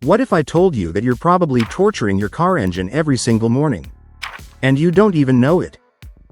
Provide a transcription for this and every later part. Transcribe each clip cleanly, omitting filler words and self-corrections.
What if I told you that you're probably torturing your car engine every single morning? And you don't even know it.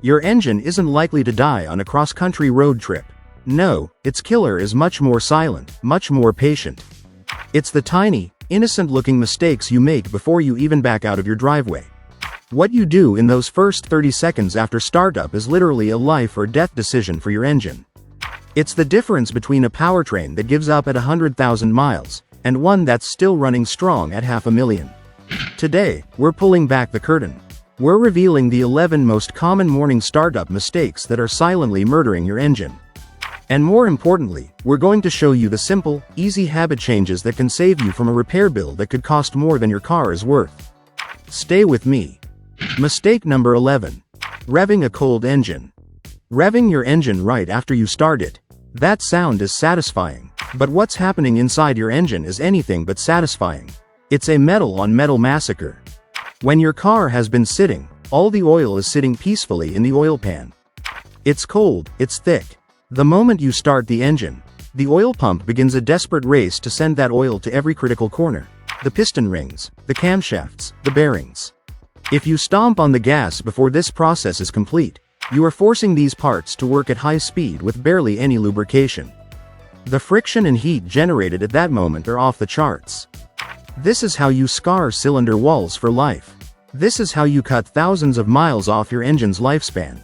Your engine isn't likely to die on a cross-country road trip. No, its killer is much more silent, much more patient. It's the tiny, innocent-looking mistakes you make before you even back out of your driveway. What you do in those first 30 seconds after startup is literally a life or death decision for your engine. It's the difference between a powertrain that gives up at 100,000 miles, and one that's still running strong at 500,000. Today, we're pulling back the curtain. We're revealing the 11 most common morning startup mistakes that are silently murdering your engine. And more importantly, we're going to show you the simple, easy habit changes that can save you from a repair bill that could cost more than your car is worth. Stay with me. Mistake number 11. Revving a cold engine. Revving your engine right after you start it. That sound is satisfying. But what's happening inside your engine is anything but satisfying. It's a metal-on-metal massacre. When your car has been sitting, all the oil is sitting peacefully in the oil pan. It's cold, it's thick. The moment you start the engine, the oil pump begins a desperate race to send that oil to every critical corner. The piston rings, the camshafts, the bearings. If you stomp on the gas before this process is complete, you are forcing these parts to work at high speed with barely any lubrication. The friction and heat generated at that moment are off the charts. This is how you scar cylinder walls for life. This is how you cut thousands of miles off your engine's lifespan.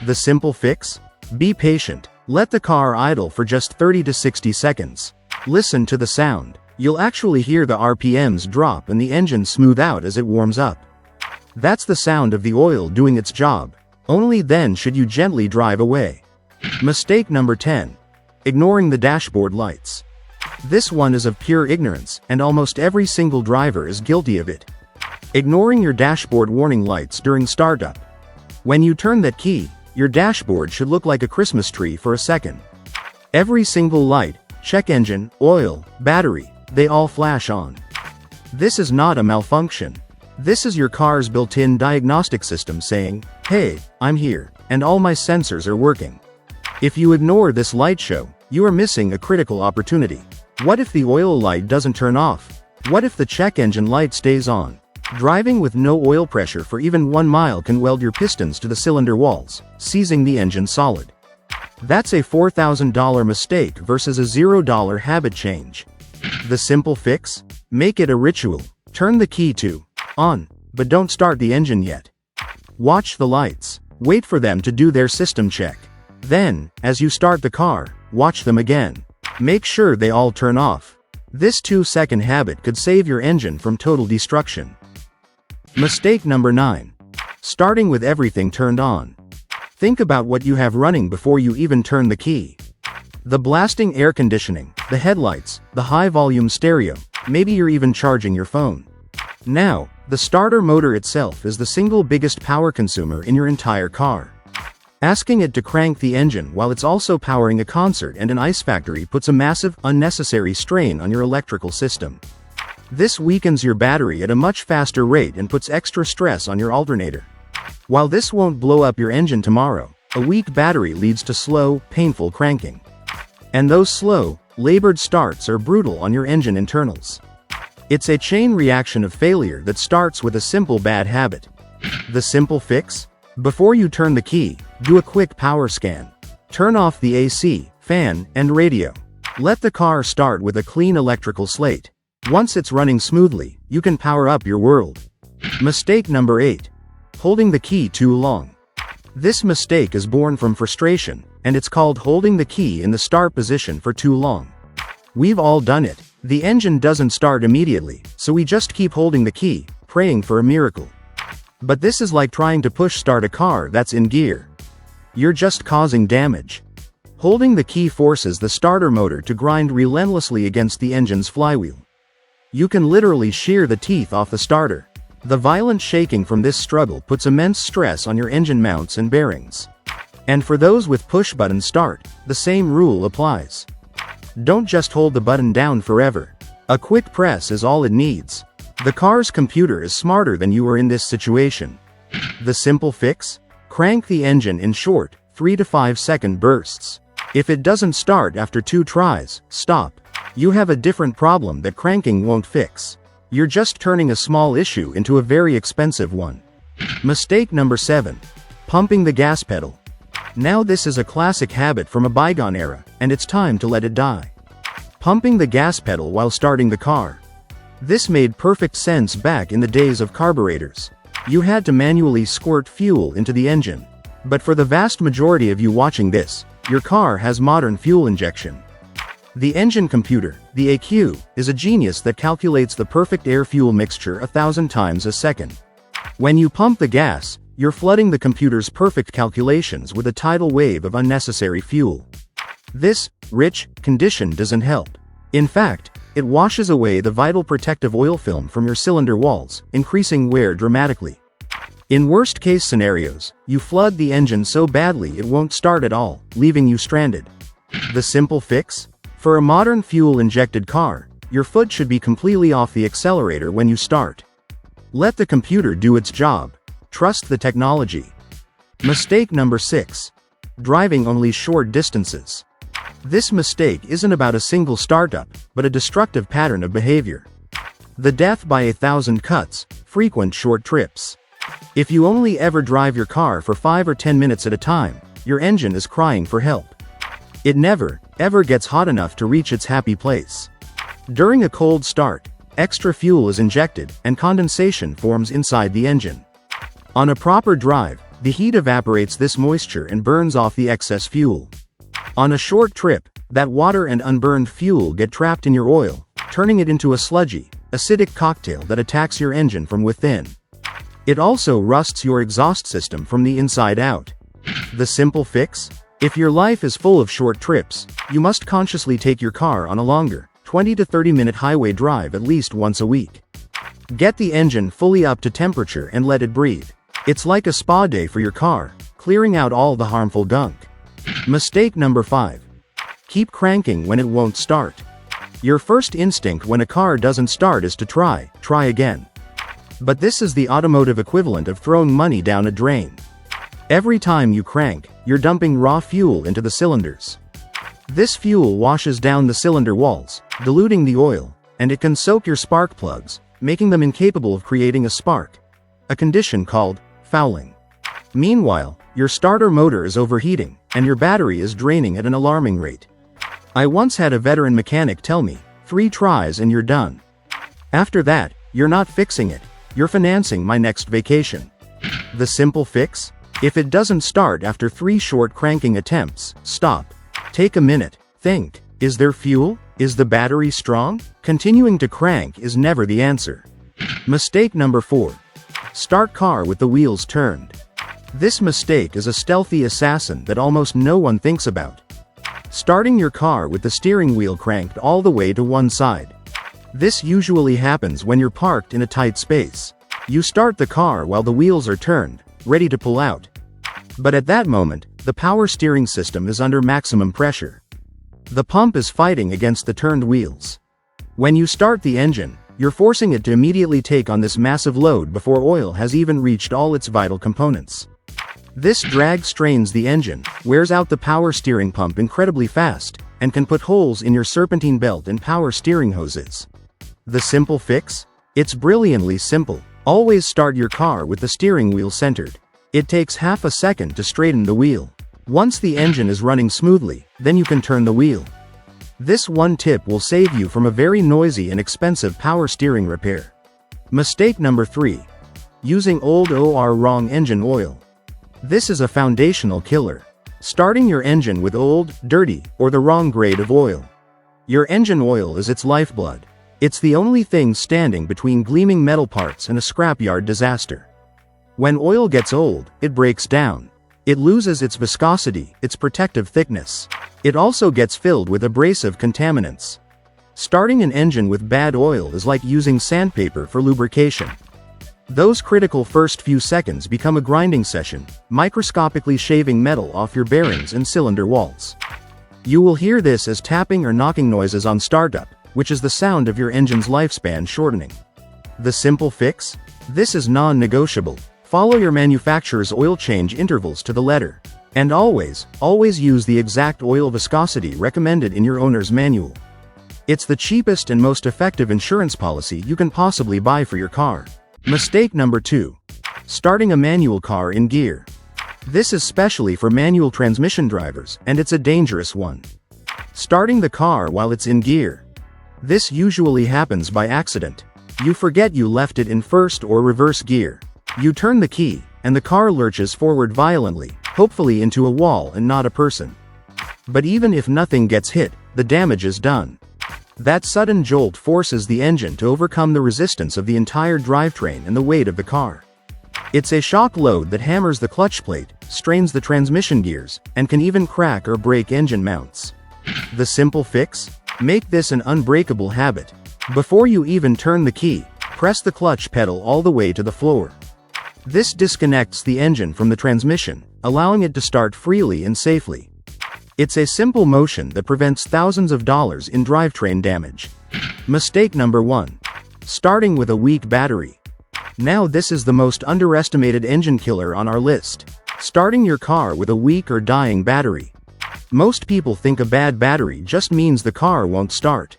The simple fix? Be patient. Let the car idle for just 30 to 60 seconds. Listen to the sound. You'll actually hear the RPMs drop and the engine smooth out as it warms up. That's the sound of the oil doing its job. Only then should you gently drive away. Mistake number 10. Ignoring the dashboard lights. This one is of pure ignorance, and almost every single driver is guilty of it. Ignoring your dashboard warning lights during startup. When you turn that key, your dashboard should look like a Christmas tree for a second. Every single light, check engine, oil, battery, they all flash on. This is not a malfunction. This is your car's built-in diagnostic system saying, "Hey, I'm here, and all my sensors are working." If you ignore this light show, you are missing a critical opportunity. What if the oil light doesn't turn off? What if the check engine light stays on? Driving with no oil pressure for even 1 mile can weld your pistons to the cylinder walls, seizing the engine solid. That's a $4,000 mistake versus a $0 habit change. The simple fix? Make it a ritual. Turn the key to on, but don't start the engine yet. Watch the lights. Wait for them to do their system check. Then, as you start the car, watch them again. Make sure they all turn off. This 2-second habit could save your engine from total destruction. Mistake number 9. Starting with everything turned on. Think about what you have running before you even turn the key. The blasting air conditioning, the headlights, the high-volume stereo, maybe you're even charging your phone. Now, the starter motor itself is the single biggest power consumer in your entire car. Asking it to crank the engine while it's also powering a concert and an ice factory puts a massive, unnecessary strain on your electrical system. This weakens your battery at a much faster rate and puts extra stress on your alternator. While this won't blow up your engine tomorrow, a weak battery leads to slow, painful cranking. And those slow, labored starts are brutal on your engine internals. It's a chain reaction of failure that starts with a simple bad habit. The simple fix? Before you turn the key, do a quick power scan. Turn off the AC, fan, and radio. Let the car start with a clean electrical slate. Once it's running smoothly, you can power up your world. Mistake number 8. Holding the key too long. This mistake is born from frustration, and it's called holding the key in the start position for too long. We've all done it. The engine doesn't start immediately, so we just keep holding the key, praying for a miracle. But this is like trying to push start a car that's in gear. You're just causing damage. Holding the key forces the starter motor to grind relentlessly against the engine's flywheel. You can literally shear the teeth off the starter. The violent shaking from this struggle puts immense stress on your engine mounts and bearings. And for those with push-button start, the same rule applies. Don't just hold the button down forever. A quick press is all it needs. The car's computer is smarter than you are in this situation. The simple fix? Crank the engine in short, 3 to 5 second bursts. If it doesn't start after 2 tries, stop. You have a different problem that cranking won't fix. You're just turning a small issue into a very expensive one. Mistake number 7. Pumping the gas pedal. Now this is a classic habit from a bygone era, and it's time to let it die. Pumping the gas pedal while starting the car. This made perfect sense back in the days of carburetors. You had to manually squirt fuel into the engine. But for the vast majority of you watching this, your car has modern fuel injection. The engine computer, the ECU, is a genius that calculates the perfect air-fuel mixture 1,000 times a second. When you pump the gas, you're flooding the computer's perfect calculations with a tidal wave of unnecessary fuel. This rich condition doesn't help. In fact, it washes away the vital protective oil film from your cylinder walls, increasing wear dramatically. In worst-case scenarios, you flood the engine so badly it won't start at all, leaving you stranded. The simple fix? For a modern fuel-injected car, your foot should be completely off the accelerator when you start. Let the computer do its job. Trust the technology. Mistake number 6. Driving only short distances. This mistake isn't about a single startup, but a destructive pattern of behavior. The death by 1,000 cuts, frequent short trips. If you only ever drive your car for 5 or 10 minutes at a time, your engine is crying for help. It never, ever gets hot enough to reach its happy place. During a cold start, extra fuel is injected, and condensation forms inside the engine. On a proper drive, the heat evaporates this moisture and burns off the excess fuel. On a short trip, that water and unburned fuel get trapped in your oil, turning it into a sludgy, acidic cocktail that attacks your engine from within. It also rusts your exhaust system from the inside out. The simple fix? If your life is full of short trips, you must consciously take your car on a longer, 20 to 30-minute highway drive at least once a week. Get the engine fully up to temperature and let it breathe. It's like a spa day for your car, clearing out all the harmful gunk. Mistake number 5. Keep cranking when it won't start. Your first instinct when a car doesn't start is to try again. But this is the automotive equivalent of throwing money down a drain. Every time you crank, you're dumping raw fuel into the cylinders. This fuel washes down the cylinder walls, diluting the oil, and it can soak your spark plugs, making them incapable of creating a spark. A condition called fouling. Meanwhile, your starter motor is overheating, and your battery is draining at an alarming rate. I once had a veteran mechanic tell me, 3 tries and you're done. After that, you're not fixing it, you're financing my next vacation. The simple fix? If it doesn't start after 3 short cranking attempts, stop. Take a minute. Think. Is there fuel? Is the battery strong? Continuing to crank is never the answer. Mistake number 4. Start car with the wheels turned. This mistake is a stealthy assassin that almost no one thinks about. Starting your car with the steering wheel cranked all the way to one side. This usually happens when you're parked in a tight space. You start the car while the wheels are turned, ready to pull out. But at that moment, the power steering system is under maximum pressure. The pump is fighting against the turned wheels. When you start the engine, you're forcing it to immediately take on this massive load before oil has even reached all its vital components. This drag strains the engine, wears out the power steering pump incredibly fast, and can put holes in your serpentine belt and power steering hoses. The simple fix? It's brilliantly simple. Always start your car with the steering wheel centered. It takes half a second to straighten the wheel. Once the engine is running smoothly, then you can turn the wheel. This one tip will save you from a very noisy and expensive power steering repair. Mistake number 3. Using old or wrong engine oil. This is a foundational killer. Starting your engine with old, dirty, or the wrong grade of oil. Your engine oil is its lifeblood. It's the only thing standing between gleaming metal parts and a scrapyard disaster. When oil gets old, it breaks down. It loses its viscosity, its protective thickness. It also gets filled with abrasive contaminants. Starting an engine with bad oil is like using sandpaper for lubrication. Those critical first few seconds become a grinding session, microscopically shaving metal off your bearings and cylinder walls. You will hear this as tapping or knocking noises on startup, which is the sound of your engine's lifespan shortening. The simple fix? This is non-negotiable. Follow your manufacturer's oil change intervals to the letter. And always use the exact oil viscosity recommended in your owner's manual. It's the cheapest and most effective insurance policy you can possibly buy for your car. Mistake number 2. Starting a manual car in gear. This is specially for manual transmission drivers, and it's a dangerous one. Starting the car while it's in gear. This usually happens by accident. You forget you left it in first or reverse gear. You turn the key, and the car lurches forward violently, hopefully into a wall and not a person. But even if nothing gets hit, the damage is done. That sudden jolt forces the engine to overcome the resistance of the entire drivetrain and the weight of the car. It's a shock load that hammers the clutch plate, strains the transmission gears, and can even crack or break engine mounts. The simple fix? Make this an unbreakable habit. Before you even turn the key, press the clutch pedal all the way to the floor. This disconnects the engine from the transmission, allowing it to start freely and safely. It's a simple motion that prevents thousands of dollars in drivetrain damage. Mistake number 1. Starting with a weak battery. Now this is the most underestimated engine killer on our list. Starting your car with a weak or dying battery. Most people think a bad battery just means the car won't start.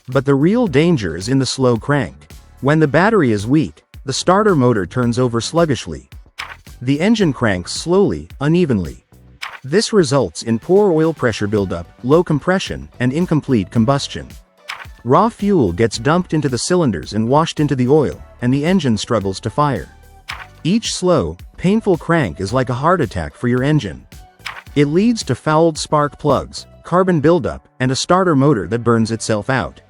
But the real danger is in the slow crank. When the battery is weak, the starter motor turns over sluggishly. The engine cranks slowly, unevenly. This results in poor oil pressure buildup, low compression, and incomplete combustion. Raw fuel gets dumped into the cylinders and washed into the oil, and the engine struggles to fire. Each slow, painful crank is like a heart attack for your engine. It leads to fouled spark plugs, carbon buildup, and a starter motor that burns itself out.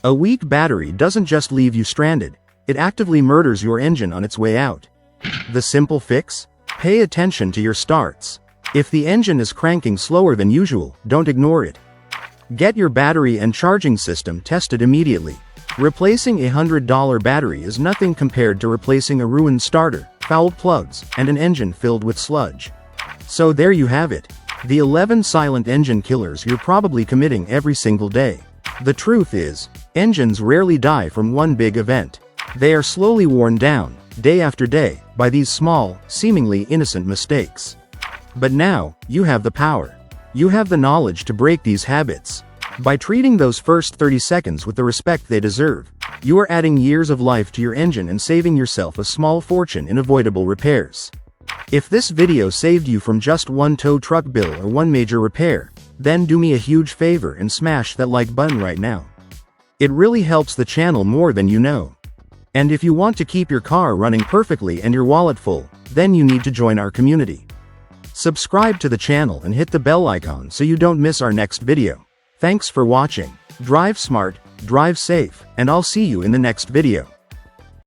A weak battery doesn't just leave you stranded, it actively murders your engine on its way out. The simple fix? Pay attention to your starts. If the engine is cranking slower than usual, don't ignore it. Get your battery and charging system tested immediately. Replacing a $100 battery is nothing compared to replacing a ruined starter, fouled plugs, and an engine filled with sludge. So there you have it. The 11 silent engine killers you're probably committing every single day. The truth is, engines rarely die from one big event. They are slowly worn down, day after day, by these small, seemingly innocent mistakes. But now, you have the power. You have the knowledge to break these habits. By treating those first 30 seconds with the respect they deserve, you are adding years of life to your engine and saving yourself a small fortune in avoidable repairs. If this video saved you from just one tow truck bill or one major repair, then do me a huge favor and smash that like button right now. It really helps the channel more than you know. And if you want to keep your car running perfectly and your wallet full, then you need to join our community. Subscribe to the channel and hit the bell icon so you don't miss our next video. Thanks for watching. Drive smart, drive safe, and I'll see you in the next video.